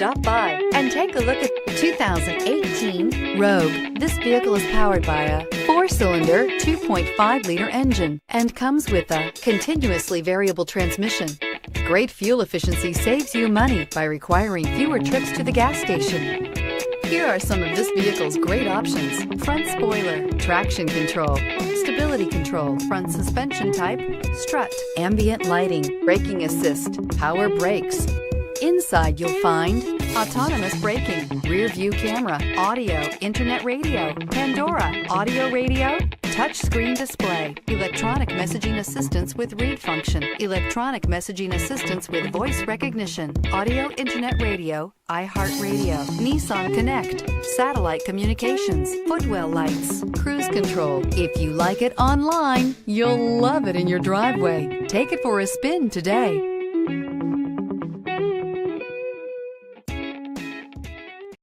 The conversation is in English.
Stop by and take a look at the 2018 Rogue. This vehicle is powered by a 4-cylinder, 2.5-liter engine and comes with a continuously variable transmission. Great fuel efficiency saves you money by requiring fewer trips to the gas station. Here are some of this vehicle's great options: front spoiler, traction control, stability control, front suspension type, strut, ambient lighting, braking assist, power brakes. Inside you'll find autonomous braking, rear view camera, audio, internet radio, Pandora, audio radio, touchscreen display, electronic messaging assistance with read function, electronic messaging assistance with voice recognition, audio internet radio, iHeartRadio, Nissan Connect, satellite communications, footwell lights, cruise control. If you like it online, you'll love it in your driveway. Take it for a spin today.